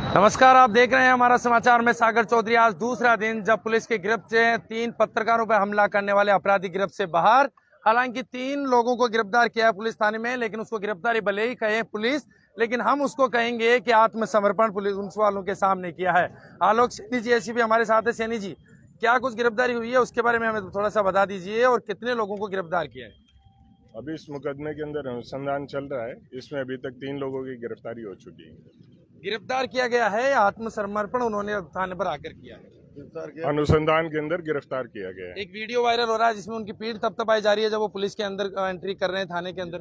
नमस्कार, आप देख रहे हैं हमारा समाचार में सागर चौधरी। आज दूसरा दिन जब पुलिस की गिरफ्त से 3 पत्रकारों पर हमला करने वाले अपराधी गिरफ्त से बाहर। हालांकि 3 लोगों को गिरफ्तार किया है पुलिस थाने में, लेकिन उसको गिरफ्तारी भले ही कहे पुलिस, लेकिन हम उसको कहेंगे कि आत्मसमर्पण पुलिस उन वालों के सामने किया है। आलोक सैनी जी एसीपी हमारे साथ है। सैनी जी, क्या कुछ गिरफ्तारी हुई है उसके बारे में हमें थोड़ा सा बता दीजिए, और कितने लोगों को गिरफ्तार किया है? अभी इस मुकदमे के अंदर अनुसंधान चल रहा है। इसमें अभी तक 3 लोगों की गिरफ्तारी हो चुकी है। गिरफ्तार किया गया है या आत्मसमर्पण उन्होंने थाने पर आकर किया है? अनुसंधान के अंदर गिरफ्तार किया गया है। एक वीडियो वायरल हो रहा है जिसमें उनकी पीठ थपथपाई जा रही है जब वो पुलिस के अंदर एंट्री कर रहे हैं थाने के अंदर।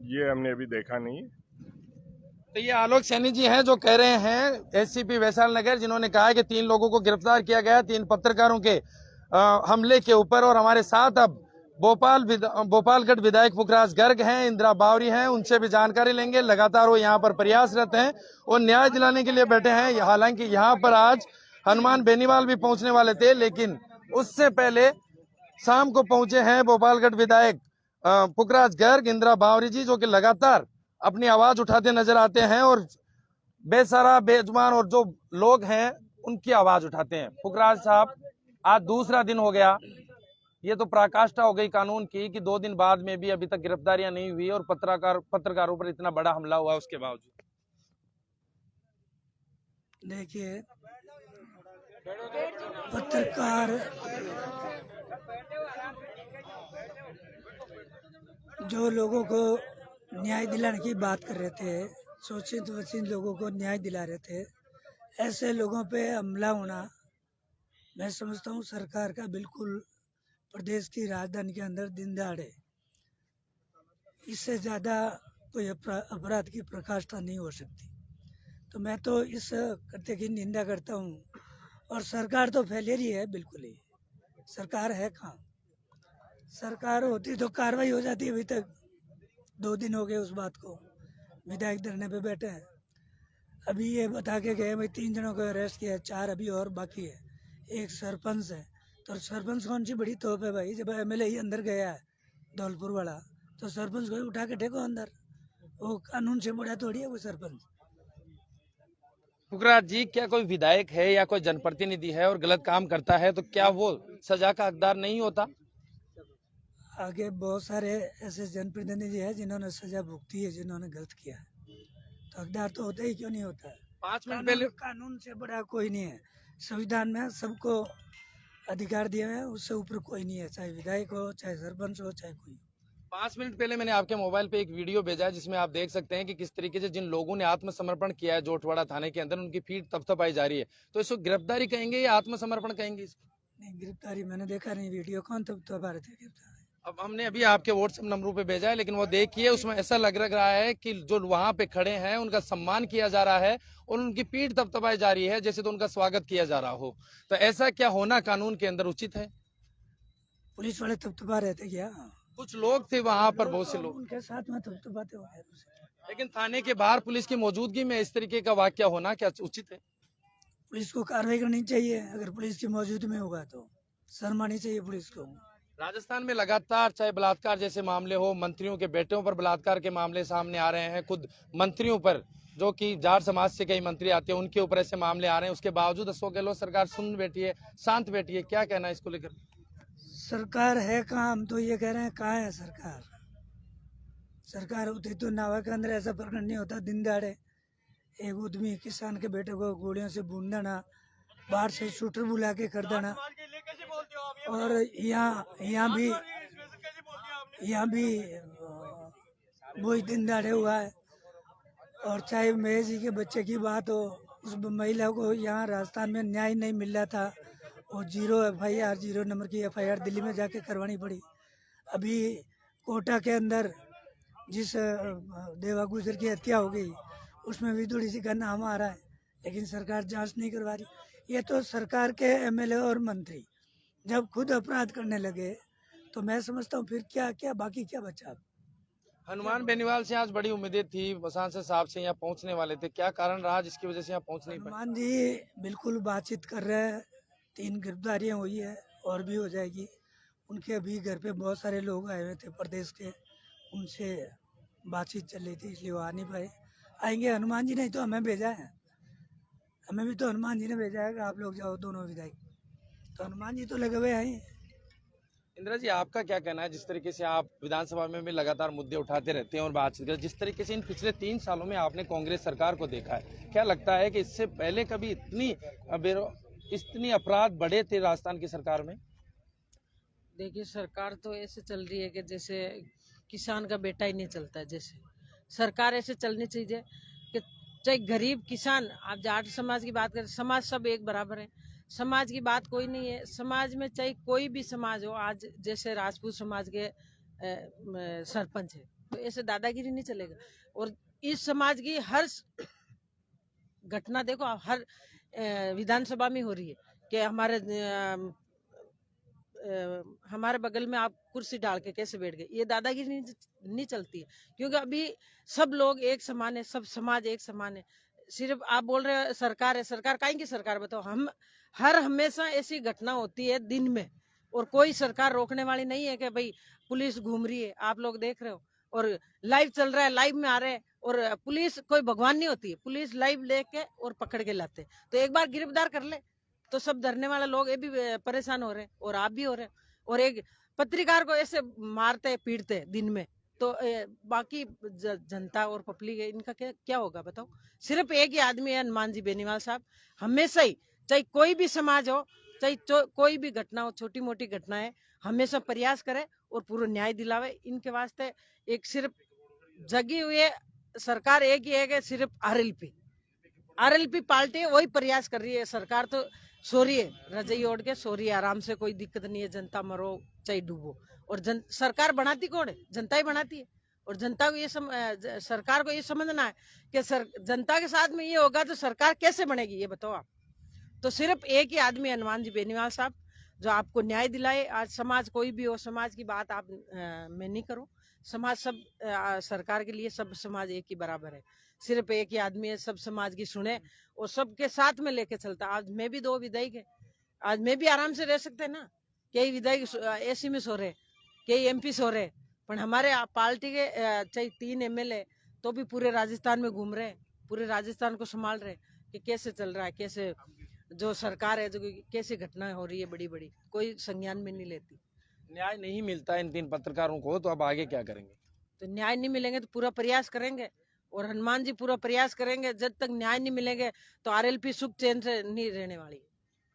ये हमने अभी देखा नहीं। तो ये आलोक सैनी जी हैं जो कह रहे हैं, एससीपी वैशाल नगर, जिन्होंने कहा है कि 3 लोगों को गिरफ्तार किया गया, 3 पत्रकारों के हमले के ऊपर। और हमारे साथ अब भोपालगढ़ विधायक पुखराज गर्ग हैं, इंदिरा बावरी हैं, उनसे भी जानकारी लेंगे। लगातार वो यहाँ पर प्रयासरत हैं और न्याय दिलाने के लिए बैठे हैं। हालांकि यहाँ पर आज हनुमान बेनीवाल भी पहुंचने वाले थे, लेकिन उससे पहले शाम को पहुंचे हैं भोपालगढ़ विधायक पुखराज गर्ग, इंदिरा बावरी जी, जो कि लगातार अपनी आवाज उठाते नजर आते हैं और बेसहारा बेजुबान और जो लोग हैं उनकी आवाज उठाते हैं। पुखराज साहब, आज दूसरा दिन हो गया, ये तो पराकाष्ठा हो गई कानून की कि 2 दिन बाद में भी अभी तक गिरफ्तारियां नहीं हुई और पत्रकारों पर इतना बड़ा हमला हुआ उसके बावजूद। देखिए, पत्रकार जो लोगों को न्याय दिलाने की बात कर रहे थे, शोषित वंचित लोगों को न्याय दिला रहे थे, ऐसे लोगों पे हमला होना मैं समझता हूँ सरकार का बिल्कुल प्रदेश की राजधानी के अंदर दिन दहाड़े इससे ज़्यादा कोई अपराध की प्रकाष्ठा नहीं हो सकती। तो मैं तो इस कृत्य की निंदा करता हूँ। और सरकार तो फेलियर ही है, बिल्कुल ही। सरकार है कहाँ? सरकार होती तो कार्रवाई हो जाती। अभी तक 2 दिन हो गए उस बात को, विधायक धरने पे बैठे हैं। अभी ये बता के गए भाई 3 जनों को अरेस्ट किया है, 4 अभी और बाकी है। एक सरपंच है, तो सरपंच कौन सी बड़ी तोप है भाई? जब एमएलए ही अंदर गया है धौलपुर वाला, तो सरपंच को ही उठा के टेको अंदर। वो कानून से बड़ा थोड़ी है वो सरपंच। पुखराज जी, क्या कोई विधायक है या कोई जनप्रतिनिधि है और गलत काम करता है तो क्या वो सजा का हकदार नहीं होता? आगे बहुत सारे ऐसे जनप्रतिनिधि हैं जिन्होंने सजा भुगती है, जिन्होंने गलत किया है, तो हकदार तो होता ही क्यों नहीं होता है? 5 मिनट पहले कानून से बड़ा कोई नहीं है। संविधान में सबको अधिकार दिया है, उससे ऊपर कोई नहीं है, चाहे विधायक हो, चाहे सरपंच हो, चाहे कोई। 5 मिनट पहले मैंने आपके मोबाइल पे एक वीडियो भेजा है जिसमें आप देख सकते हैं कि किस तरीके से जिन लोगों ने आत्मसमर्पण किया है जोटवाड़ा थाने के अंदर, उनकी पीठ थपथपाई जा रही है। तो इसको गिरफ्तारी कहेंगे या आत्मसमर्पण कहेंगे इसको? नहीं, गिरफ्तारी मैंने देखा नहीं, वीडियो कौन तो रहे थे गिरफ्तारी? अब हमने अभी आपके व्हाट्सएप नंबरों पे भेजा है, लेकिन वो देखिए, उसमें ऐसा लग रहा है कि जो वहां पे खड़े हैं उनका सम्मान किया जा रहा है और उनकी पीठ थपथपाई जा रही है जैसे तो उनका स्वागत किया जा रहा हो। तो ऐसा क्या होना कानून के अंदर उचित है? पुलिस वाले थपथपा रहे थे क्या? कुछ लोग थे वहां पर, बहुत से लोग, उनके साथ में थपथपाते हो गए। लेकिन थाने के बाहर पुलिस की मौजूदगी में इस तरीके का वाक्य होना क्या उचित है? पुलिस को कार्रवाई करनी चाहिए। अगर पुलिस की मौजूद में होगा तो शर्म आनी चाहिए पुलिस को। राजस्थान में लगातार चाहे बलात्कार जैसे मामले हो, मंत्रियों के बेटों पर बलात्कार के मामले सामने आ रहे हैं, खुद मंत्रियों पर, जो कि जाट समाज से कई मंत्री आते हैं, उनके ऊपर ऐसे मामले आ रहे हैं। उसके बावजूद अशोक गहलोत सरकार सुन बैठी है, शांत बैठी है। क्या कहना है इसको लेकर? सरकार है कहाँ? हम तो ये कह रहे हैं, कहाँ है सरकार? सरकार होती तो नावा के अंदर ऐसा प्रकरण नहीं होता। दिन दहाड़े एक उद्यमी किसान के बेटे को गोलियों से भून देना, बाहर से शूटर बुला के कर देना, और यहाँ भी वही दिन दहाड़े हुआ है। और चाहे महेश जी के बच्चे की बात हो, उस महिला को यहाँ राजस्थान में न्याय नहीं मिल रहा था, और 0 नंबर की FIR दिल्ली में जाके करवानी पड़ी। अभी कोटा के अंदर जिस देवा गुजर की हत्या हो गई, उसमें भी थोड़ी सी का नाम आ रहा है, लेकिन सरकार जांच नहीं करवा रही। ये तो सरकार के MLA और मंत्री जब खुद अपराध करने लगे, तो मैं समझता हूँ फिर क्या बाकी क्या बचा? हनुमान बेनीवाल से आज बड़ी उम्मीदें थी, सांसद साहब से यहाँ पहुंचने वाले थे, क्या कारण रहा जिसकी वजह से यहाँ पहुंच नहीं पाए? हनुमान जी बिल्कुल बातचीत कर रहे हैं। 3 गिरफ्तारियाँ हुई है, और भी हो जाएगी। उनके अभी घर पे बहुत सारे लोग आए हुए थे प्रदेश के, उनसे बातचीत चल रही थी, इसलिए वो आ नहीं पाए। आएंगे हनुमान जी ने तो हमें भेजा है, हमें भी तो हनुमान जी ने भेजा है कि आप लोग जाओ दोनों विधायक, तो हनुमान जी तो लगे हुए हैं। इंदिरा जी, आपका क्या कहना है? जिस तरीके से आप विधानसभा में भी लगातार मुद्दे उठाते रहते हैं और बातचीत करते, जिस तरीके से इन पिछले 3 सालों में आपने कांग्रेस सरकार को देखा है, क्या लगता है कि इससे पहले कभी इतनी अपराध बढ़े थे राजस्थान की सरकार में? देखिए, सरकार तो ऐसे चल रही है कि जैसे किसान का बेटा ही नहीं चलता है। जैसे सरकार ऐसे चलनी चाहिए कि चाहे गरीब किसान, आप जाट समाज की बात करें, समाज सब एक बराबर है, समाज की बात कोई नहीं है। समाज में चाहे कोई भी समाज हो, आज जैसे राजपूत समाज के सरपंच है, तो ऐसे दादागिरी नहीं चलेगा। और इस समाज की हर घटना देखो, आप हर विधानसभा में हो रही है कि हमारे बगल में आप कुर्सी डाल के कैसे बैठ गए, ये दादागिरी नहीं चलती है। क्योंकि अभी सब लोग एक समान है, सब समाज एक समान है। सिर्फ आप बोल रहे हो सरकार है, सरकार काहे की सरकार बताओ? हम हमेशा ऐसी घटना होती है दिन में, और कोई सरकार रोकने वाली नहीं है कि भाई पुलिस घूम रही है, आप लोग देख रहे हो, और लाइव चल रहा है, लाइव में आ रहे हैं, और पुलिस कोई भगवान नहीं होती है, पुलिस लाइव लेके और पकड़ के लाते। तो एक बार गिरफ्तार कर ले तो सब डरने वाले लोग ये भी परेशान हो रहे हैं, और आप भी हो रहे हैं। और एक पत्रकार को ऐसे मारते पीटते दिन में, तो बाकी जनता और पब्लिक है, इनका क्या होगा बताओ? सिर्फ एक ही आदमी है, हनुमान जी बेनीवाल साहब। हमेशा ही, चाहे कोई भी समाज हो, चाहे कोई भी घटना हो, छोटी मोटी घटना है, हमेशा प्रयास करे और पूरा न्याय दिलावे। इनके वास्ते एक सिर्फ जगी हुई है सरकार, एक ही है कि सिर्फ आरएलपी पार्टी है, वही प्रयास कर रही है। सरकार तो सो रही है, रजाई ओढ़ के सो रही है आराम से, कोई दिक्कत नहीं है, जनता मरो चाहे डूबो। और सरकार बनाती कौन है? जनता ही बनाती है। और जनता को सरकार को ये समझना है कि जनता के साथ में ये होगा तो सरकार कैसे बनेगी, ये बताओ आप। तो सिर्फ एक ही आदमी, हनुमान जी बेनीवाल साहब, जो आपको न्याय दिलाए। आज समाज कोई भी हो, समाज की बात आप मैं नहीं करूं, समाज सब सरकार के लिए सब समाज एक ही बराबर है। सिर्फ एक ही आदमी है, सब समाज की सुने और सबके साथ में लेके चलता। आज मैं भी 2 विधायक है, आज मैं भी आराम से रह सकते हैं ना। कई विधायक एसी में सो रहे, कई एमपी सो रहे, पर हमारे पार्टी के चाहे 3 एमएलए तो भी पूरे राजस्थान में घूम रहे, पूरे राजस्थान को संभाल रहे कि कैसे चल रहा है, कैसे जो सरकार है, जो कैसी घटना हो रही है बड़ी बड़ी, कोई संज्ञान में नहीं लेती। न्याय नहीं मिलता इन 3 पत्रकारों को, तो अब आगे क्या करेंगे? तो न्याय नहीं मिलेंगे तो पूरा प्रयास करेंगे, और हनुमान जी पूरा प्रयास करेंगे। जब तक न्याय नहीं मिलेंगे तो आरएलपी सुख चैन से नहीं रहने वाली।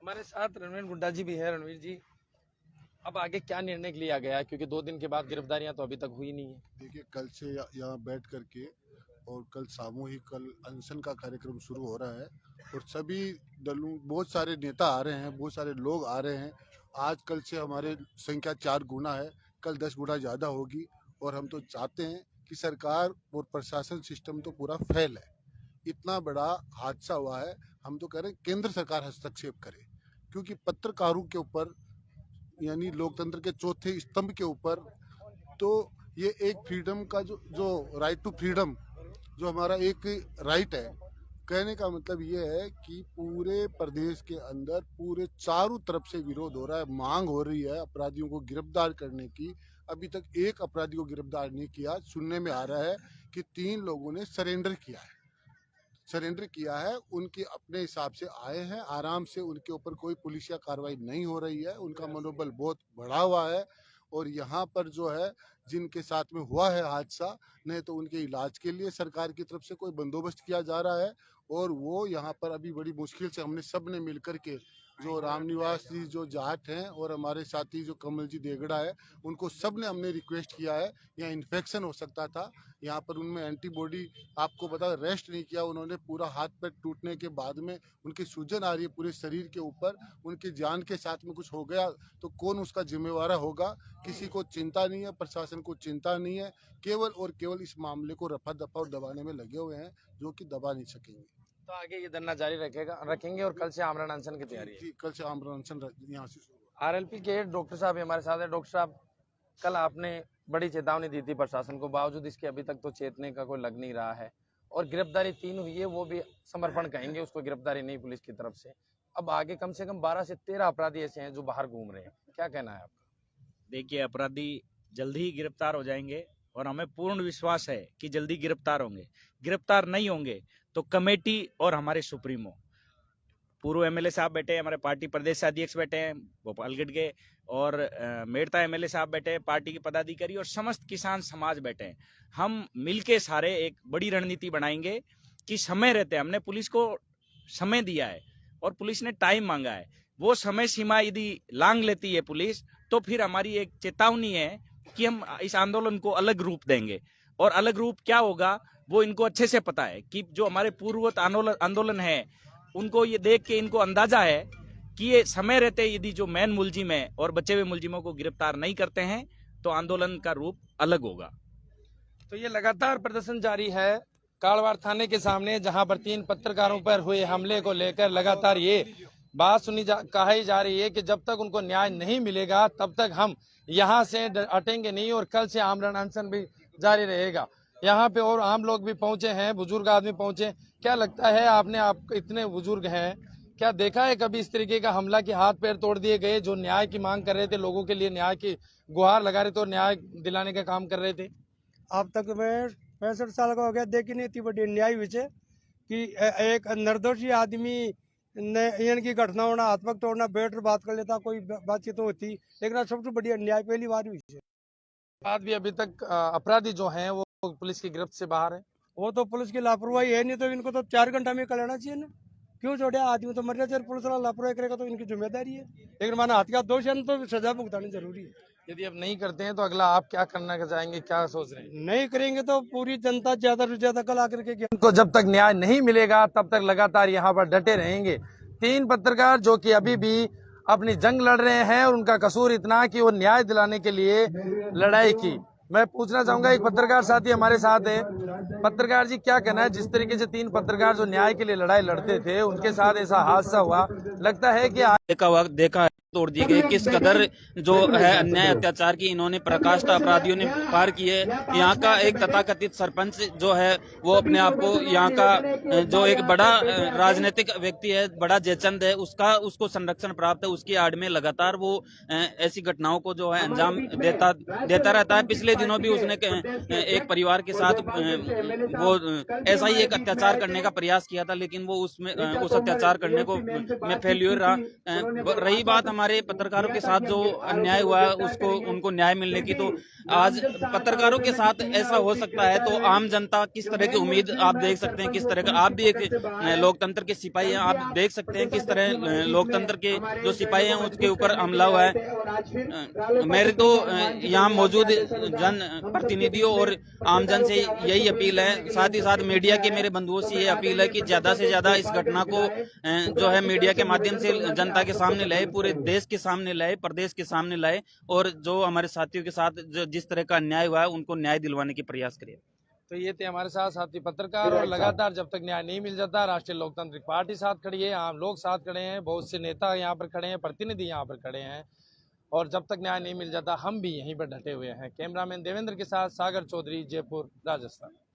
हमारे साथ रणवीर गुड्डा जी भी है। रणवीर जी, अब आगे क्या निर्णय लिया गया है? क्योंकि 2 दिन के बाद गिरफ्तारियां तो अभी तक हुई नहीं है। देखिए, कल से यहाँ बैठ करके और कल सामूहिक कल अनशन का कार्यक्रम शुरू हो रहा है, और सभी दलों, बहुत सारे नेता आ रहे हैं, बहुत सारे लोग आ रहे हैं। आज कल से हमारे संख्या 4 गुना है, कल 10 गुना ज़्यादा होगी। और हम तो चाहते हैं कि सरकार और प्रशासन सिस्टम तो पूरा फेल है, इतना बड़ा हादसा हुआ है। हम तो कह रहे हैं केंद्र सरकार हस्तक्षेप करे, क्योंकि पत्रकारों के ऊपर, यानी लोकतंत्र के चौथे स्तंभ के ऊपर, तो ये एक फ्रीडम का जो राइट टू फ्रीडम, जो हमारा एक राइट है, कहने का मतलब ये है कि पूरे प्रदेश के अंदर पूरे चारों तरफ से विरोध हो रहा है, मांग हो रही है अपराधियों को गिरफ्तार करने की। अभी तक एक अपराधी को गिरफ्तार नहीं किया। सुनने में आ रहा है कि 3 लोगों ने सरेंडर किया है, उनके अपने हिसाब से आए हैं, आराम से, उनके ऊपर कोई पुलिसिया कार्रवाई नहीं हो रही है, उनका मनोबल बहुत बढ़ा हुआ है। और यहाँ पर जो है, जिनके साथ में हुआ है हादसा, नहीं तो उनके इलाज के लिए सरकार की तरफ से कोई बंदोबस्त किया जा रहा है। और वो यहाँ पर अभी बड़ी मुश्किल से हमने सब ने मिल के, जो रामनिवास जी जो जाट हैं और हमारे साथी जो कमल जी देगड़ा है, उनको सब ने हमने रिक्वेस्ट किया है, यहाँ इन्फेक्शन हो सकता था, यहाँ पर उनमें एंटीबॉडी, आपको बता, रेस्ट नहीं किया उन्होंने। पूरा हाथ पैर टूटने के बाद में उनकी सूजन आ रही है पूरे शरीर के ऊपर, उनकी जान के साथ में कुछ हो गया तो कौन उसका जिम्मेवार होगा? किसी को चिंता नहीं है, प्रशासन को चिंता नहीं है, केवल और केवल इस मामले को रफा दफा और दबाने में लगे हुए हैं, जो कि दबा नहीं सकेंगे। तो आगे ये धरना जारी रखेंगे और कल से आमरण अनशन की तैयारी है। जी, कल से आमरण अनशन यहाँ से शुरू। आरएलपी के डॉक्टर साहब हमारे साथ है। डॉक्टर साहब, कल आपने बड़ी चेतावनी दी थी प्रशासन को, बावजूद इसके अभी तक तो चेतने का कोई लग नहीं रहा है, और गिरफ्तारी 3 हुई है, वो भी समर्पण कहेंगे उसको, गिरफ्तारी नहीं पुलिस की तरफ से। अब आगे कम से कम 12 से 13 अपराधी ऐसे हैं जो बाहर घूम रहे हैं, क्या कहना है आपका? देखिए, अपराधी जल्द ही गिरफ्तार हो जाएंगे, और हमें पूर्ण विश्वास है कि जल्दी गिरफ्तार होंगे। गिरफ्तार नहीं होंगे तो कमेटी और हमारे सुप्रीमो पूर्व एमएलए साहब बैठे हैं, हमारे पार्टी प्रदेश अध्यक्ष बैठे हैं भोपालगढ़ के, और मेड़ता एमएलए साहब बैठे हैं, पार्टी के पदाधिकारी और समस्त किसान समाज बैठे हैं। हम मिलके सारे एक बड़ी रणनीति बनाएंगे कि समय रहते, हमने पुलिस को समय दिया है और पुलिस ने टाइम मांगा है, वो समय सीमा यदि लांघ लेती है पुलिस, तो फिर हमारी एक चेतावनी है कि हम इस आंदोलन को अलग रूप देंगे। और अलग रूप क्या होगा वो इनको अच्छे से पता है कि जो हमारे पूर्ववत आंदोलन है, उनको ये देख के इनको अंदाजा है कि ये समय रहते यदि जो मेन मुलजिम है और बचे हुए मुलजिमों को गिरफ्तार नहीं करते हैं तो आंदोलन का रूप अलग होगा। तो ये लगातार प्रदर्शन जारी है काड़वार थाने के सामने, जहां पर 3 पत्रकारों पर हुए हमले को लेकर लगातार ये बात कही जा रही है कि जब तक उनको न्याय नहीं मिलेगा तब तक हम यहां से हटेंगे नहीं और कल से आमरण अनशन भी जारी रहेगा। यहाँ पे और आम लोग भी पहुंचे हैं, बुजुर्ग आदमी पहुंचे। क्या लगता है, आप इतने बुजुर्ग हैं, क्या देखा है कभी इस तरीके का हमला कि हाथ पैर तोड़ दिए गए, जो न्याय की मांग कर रहे थे, लोगों के लिए न्याय की गुहार लगा रहे थे और न्याय दिलाने का काम कर रहे थे? अब तक मैं 65 साल का हो गया, देखी नहीं इतनी बड़ी अन्याय हुई है कि एक निर्दोषी आदमी ने इनकी घटना होना, हाथ पग तोड़ना, बैठ कर बात कर लेता, कोई बातचीत तो होती, लेकिन सबसे बड़ी अन्याय पहली बार हुई है। बाद भी अभी तक अपराधी जो हैं वो पुलिस की गिरफ्त से बाहर है। वो तो पुलिस की लापरवाही है, नहीं तो इनको तो 4 घंटा में कर लेना चाहिए ना, क्यों छोड़े, आदमी तो मर जाए, पुलिस वाला लापरवाही करेगा तो इनकी जिम्मेदारी है, लेकिन माना हत्या दोष है तो सजा भुगतानी जरूरी है। यदि अब नहीं करते हैं तो अगला आप क्या करना चाहेंगे, क्या सोच रहे हैं? नहीं करेंगे तो पूरी जनता ज्यादा से ज्यादा कल आकर के उनको जब तक न्याय नहीं मिलेगा तब तक लगातार यहाँ पर डटे रहेंगे। 3 पत्रकार जो कि अभी भी अपनी जंग लड़ रहे हैं और उनका कसूर इतना कि वो न्याय दिलाने के लिए लड़ाई की। मैं पूछना चाहूंगा, एक पत्रकार साथी हमारे साथ है। पत्रकार जी, क्या कहना है, जिस तरीके से 3 पत्रकार जो न्याय के लिए लड़ाई लड़ते थे उनके साथ ऐसा हादसा हुआ, लगता है कि देखा तोड़ दिए गए, किस कदर जो है अन्याय अत्याचार की इन्होंने पराकाष्ठा अपराधियों ने पार की है। यहाँ का एक तथाकथित सरपंच जो है वो अपने आप को यहाँ का जो एक बड़ा राजनीतिक व्यक्ति है, बड़ा जयचंद है, उसको संरक्षण प्राप्त है, उसकी आड़ में लगातार वो ऐसी घटनाओं को जो है अंजाम देता रहता है। पिछले दिनों भी उसने एक परिवार के साथ वो ऐसा ही एक अत्याचार करने का प्रयास किया था, लेकिन वो उसमें उस अत्याचार करने को में फेल्यूर रहा। रही बात हमारे पत्रकारों के साथ जो अन्याय हुआ है उनको न्याय मिलने की, तो आज पत्रकारों के साथ ऐसा हो सकता है तो आम जनता किस तरह की उम्मीद, आप देख सकते हैं किस तरह का, आप भी एक लोकतंत्र के सिपाही हैं, आप देख सकते हैं किस तरह लोकतंत्र के जो सिपाही हैं उसके ऊपर हमला हुआ है। मेरे तो यहाँ मौजूद जन प्रतिनिधियों और आमजन से यही अपील है, साथ ही साथ मीडिया के मेरे बंधुओं से ये अपील है कि ज्यादा से ज्यादा इस घटना को जो है मीडिया के माध्यम से जनता के सामने लाए, पूरे देश के सामने लाए, प्रदेश के सामने लाए, और जो हमारे साथियों के साथ जिस तरह का अन्याय हुआ है उनको न्याय दिलवाने की प्रयास करिए। तो ये थे हमारे साथ साथी पत्रकार, और लगातार जब तक न्याय नहीं मिल जाता राष्ट्रीय लोकतांत्रिक पार्टी साथ खड़ी है, आम लोग साथ खड़े हैं, बहुत से नेता यहाँ पर खड़े हैं, प्रतिनिधि यहाँ पर खड़े हैं, और जब तक न्याय नहीं मिल जाता हम भी यहीं पर डटे हुए हैं। कैमरामैन देवेंद्र के साथ सागर चौधरी, जयपुर, राजस्थान।